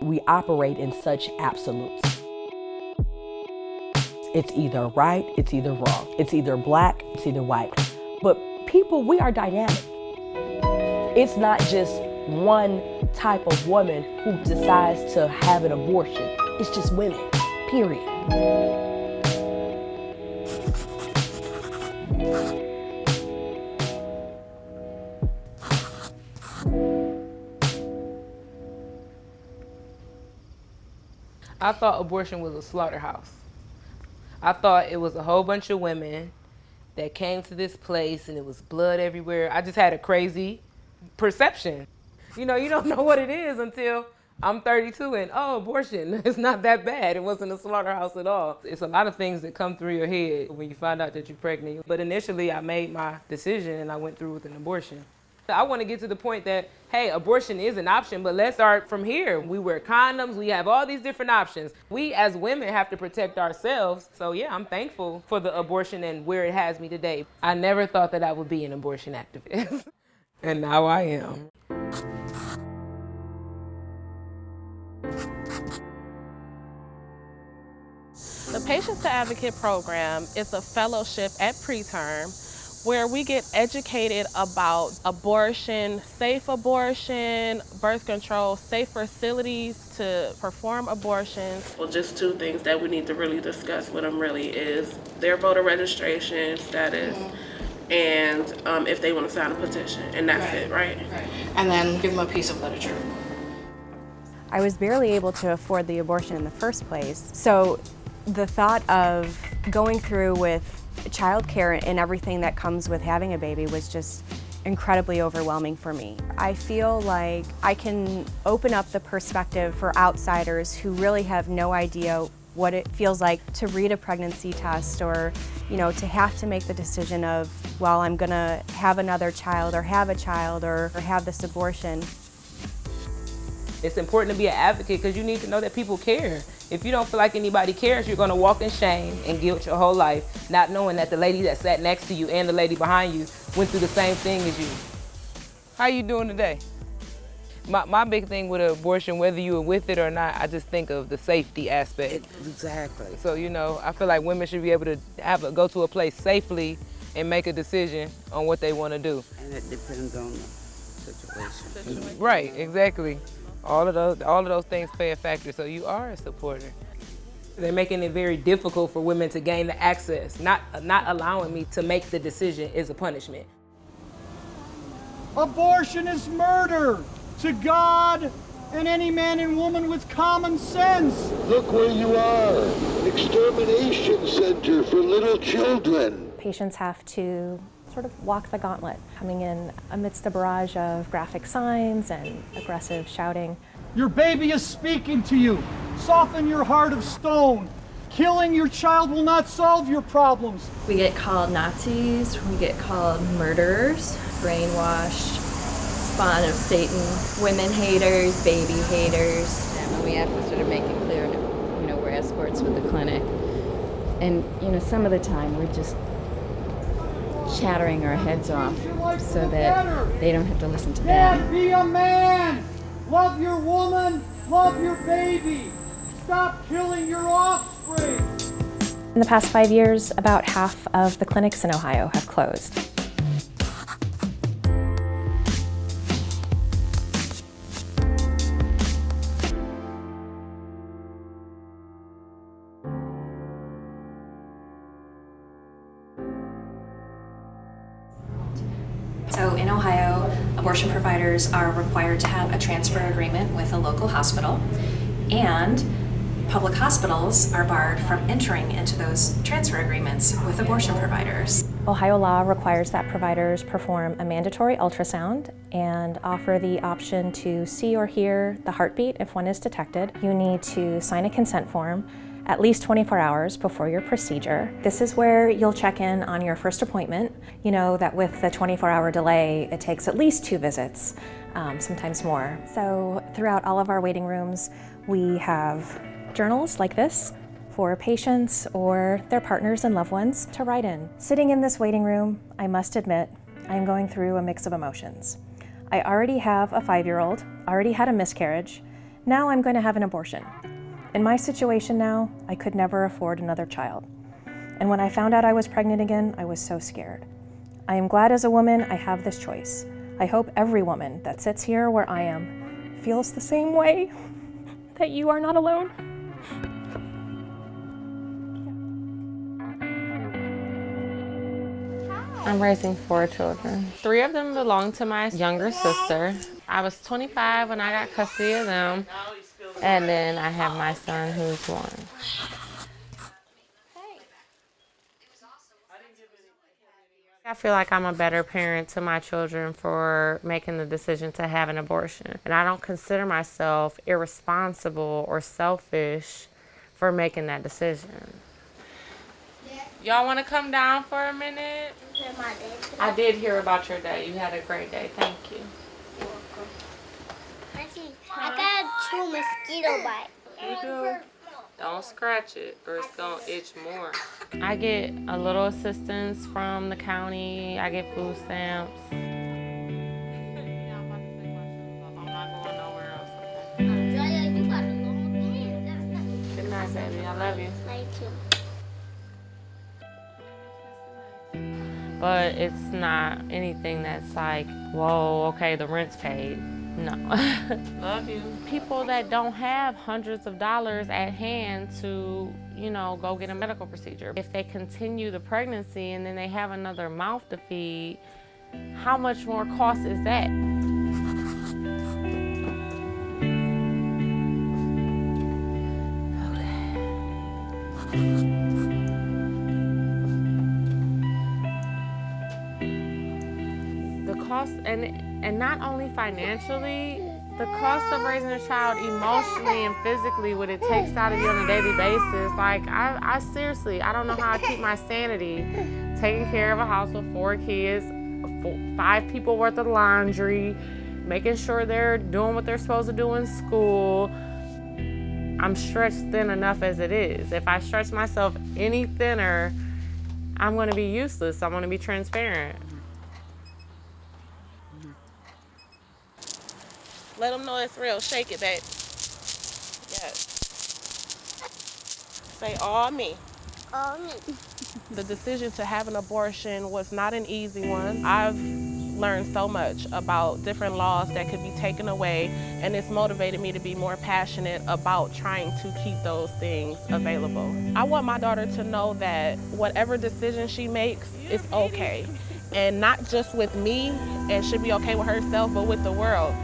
we operate in such absolutes. It's either right, it's either wrong. It's either black, it's either white. But people, we are dynamic. It's not just one type of woman who decides to have an abortion. It's just women, period. I thought abortion was a slaughterhouse. I thought it was a whole bunch of women that came to this place and it was blood everywhere. I just had a crazy perception. You know, you don't know what it is until I'm 32 and, oh, abortion, it's not that bad. It wasn't a slaughterhouse at all. It's a lot of things that come through your head when you find out that you're pregnant. But initially I made my decision and I went through with an abortion. I want to get to the point that, hey, abortion is an option, but let's start from here. We wear condoms, we have all these different options. We as women have to protect ourselves. So yeah, I'm thankful for the abortion and where it has me today. I never thought that I would be an abortion activist. And now I am. The Patients to Advocate program is a fellowship at Preterm where we get educated about abortion, safe abortion, birth control, safe facilities to perform abortions. Well, just two things that we need to really discuss with them really is their voter registration status and if they want to sign a petition, and that's it, right? And then give them a piece of literature. I was barely able to afford the abortion in the first place, so the thought of going through with childcare and everything that comes with having a baby was just incredibly overwhelming for me. I feel like I can open up the perspective for outsiders who really have no idea what it feels like to read a pregnancy test or, you know, to have to make the decision of, well, I'm gonna have another child or have a child or have this abortion. It's important to be an advocate because you need to know that people care. If you don't feel like anybody cares, you're gonna walk in shame and guilt your whole life, not knowing that the lady that sat next to you and the lady behind you went through the same thing as you. How you doing today? My big thing with abortion, whether you were with it or not, I just think of the safety aspect. Exactly. So, you know, I feel like women should be able to go to a place safely and make a decision on what they want to do. And it depends on the situation. Right, exactly. All of those things play a factor, so you are a supporter. They're making it very difficult for women to gain the access. Not allowing me to make the decision is a punishment. Abortion is murder to God and any man and woman with common sense. Look where you are, extermination center for little children. Patients have to sort of walk the gauntlet, coming in amidst a barrage of graphic signs and aggressive shouting. Your baby is speaking to you. Soften your heart of stone. Killing your child will not solve your problems. We get called Nazis, we get called murderers, brainwashed, spawn of Satan, women haters, baby haters. And we have to sort of make it clear that, you know, we're escorts with the clinic. And, you know, some of the time we're just chattering our heads off so that they don't have to listen to Man, them. be a man! Love your woman, love your baby. Stop killing your offspring. In the past 5 years, about half of the clinics in Ohio have closed. So in Ohio, abortion providers are required to have a transfer agreement with a local hospital, and public hospitals are barred from entering into those transfer agreements with abortion providers. Ohio law requires that providers perform a mandatory ultrasound and offer the option to see or hear the heartbeat if one is detected. You need to sign a consent form at least 24 hours before your procedure. This is where you'll check in on your first appointment. You know that with the 24-hour delay, it takes at least 2 visits, sometimes more. So throughout all of our waiting rooms, we have journals like this for patients or their partners and loved ones to write in. Sitting in this waiting room, I must admit, I'm going through a mix of emotions. I already have a 5-year-old, already had a miscarriage, Now I'm going to have an abortion. In my situation now, I could never afford another child. And when I found out I was pregnant again, I was so scared. I am glad as a woman I have this choice. I hope every woman that sits here where I am feels the same way, that you are not alone. I'm raising 4 children. 3 of them belong to my younger sister. I was 25 when I got custody of them. And then I have my son who's 1. I feel like I'm a better parent to my children for making the decision to have an abortion. And I don't consider myself irresponsible or selfish for making that decision. Y'all want to come down for a minute? I did hear about your day. You had a great day. Thank you. I got 2 mosquito bites. You do? Don't scratch it or it's going to itch more. I get a little assistance from the county. I get food stamps. I'm not going nowhere else. Good night, baby. I love you. Me too. But it's not anything that's like, whoa, okay, the rent's paid. No. Love you. People that don't have hundreds of dollars at hand to, go get a medical procedure. If they continue the pregnancy and then they have another mouth to feed, how much more cost is that? The cost, and not only financially, the cost of raising a child emotionally and physically, what it takes out of you on a daily basis. Like, I seriously, I don't know how I keep my sanity taking care of a house with 4 kids, 5 people worth of laundry, making sure they're doing what they're supposed to do in school. I'm stretched thin enough as it is. If I stretch myself any thinner, I'm going to be useless. I'm going to be transparent. Let them know it's real. Shake it, babe. Yes. Say, all me. All me. The decision to have an abortion was not an easy one. I've learned so much about different laws that could be taken away, and it's motivated me to be more passionate about trying to keep those things available. I want my daughter to know that whatever decision she makes is okay, and not just with me, and should be okay with herself, but with the world.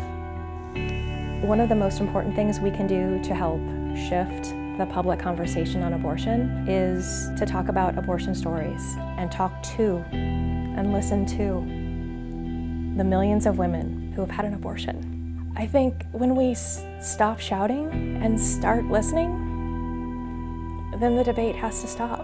One of the most important things we can do to help shift the public conversation on abortion is to talk about abortion stories and talk to and listen to the millions of women who have had an abortion. I think when we stop shouting and start listening, then the debate has to stop.